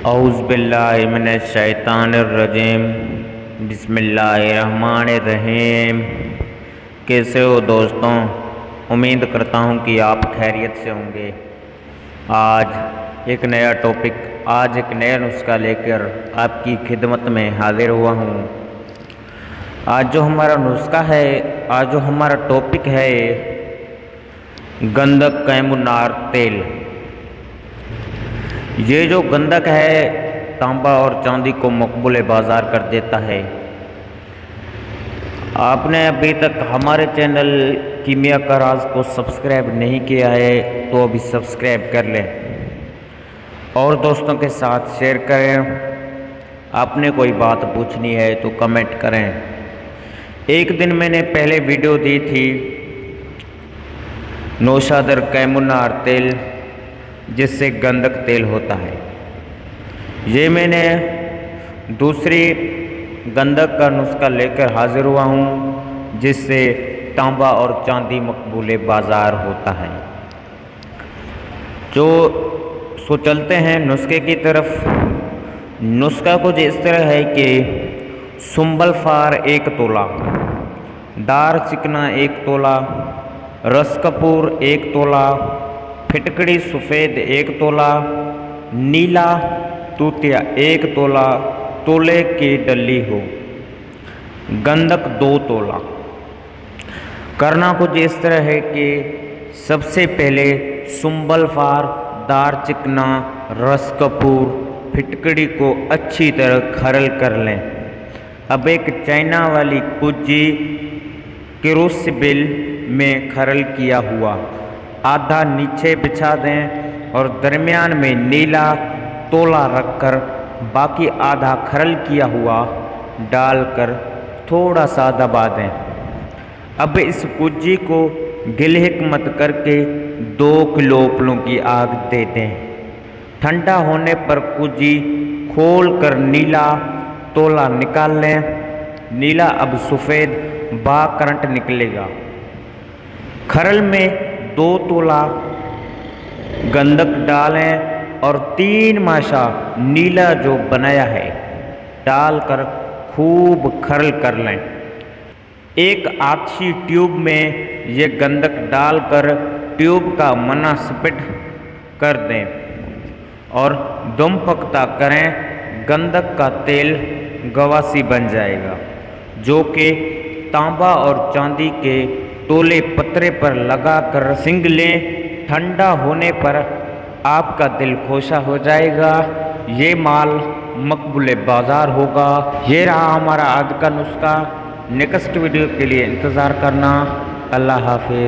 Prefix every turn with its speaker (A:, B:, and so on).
A: औज़ुबिल्लाहिमिनश्शैतानिर्रजीम बिस्मिल्लाहिर्रहमानिर्रहीम। कैसे हो दोस्तों? उम्मीद करता हूँ कि आप खैरियत से होंगे। आज एक नया नुस्खा लेकर आपकी खिदमत में हाजिर हुआ हूँ। आज जो हमारा नुस्खा है, आज जो हमारा टॉपिक है, गंधक कैमुनार तेल। ये जो गंधक है तांबा और चांदी को मकबूल बाज़ार कर देता है। आपने अभी तक हमारे चैनल कीमिया का राज को सब्सक्राइब नहीं किया है तो अभी सब्सक्राइब कर लें और दोस्तों के साथ शेयर करें। आपने कोई बात पूछनी है तो कमेंट करें। एक दिन मैंने पहले वीडियो दी थी नौशादर कैमुनार तेल, जिससे गंधक तेल होता है। ये मैंने दूसरी गंधक का नुस्खा लेकर हाजिर हुआ हूँ, जिससे तांबा और चांदी मकबूल बाज़ार होता है। सो चलते हैं नुस्खे की तरफ। नुस्खा कुछ इस तरह है कि सुंबल फार 1 तोला, दार चिकना 1 तोला, रस कपूर 1 तोला, फिटकड़ी सफ़ेद 1 तोला, नीला तूतिया 1 तोला, तोले की डली हो, गंधक 2 तोला। करना कुछ इस तरह है कि सबसे पहले सुंबल फार, दार चिकना, रस कपूर, फिटकड़ी को अच्छी तरह खरल कर लें। अब एक चाइना वाली कुज्जी क्रूसिबल में खरल किया हुआ आधा नीचे बिछा दें और दरमियान में नीला तोला रखकर बाकी आधा खरल किया हुआ डालकर थोड़ा सा दबा दें। अब इस कुज्जी को गिल हिकमत करके 2 किलोपलों की आग दे दें। ठंडा होने पर कुज्जी खोल कर नीला तोला निकाल लें। नीला अब सफ़ेद बा करंट निकलेगा। खरल में 2 तोला गंधक डालें और 3 माशा नीला जो बनाया है डालकर खूब खरल कर लें। एक आछी ट्यूब में ये गंधक डालकर ट्यूब का मना स्पिट कर दें और दम पकता करें। गंधक का तेल गवासी बन जाएगा, जो कि तांबा और चांदी के तोले पतरे पर लगाकर सिंग लें। ठंडा होने पर आपका दिल खोशा हो जाएगा। ये माल मकबूल बाज़ार होगा। ये रहा हमारा आज का नुस्खा। नेक्स्ट वीडियो के लिए इंतज़ार करना। अल्लाह हाफ़िज़।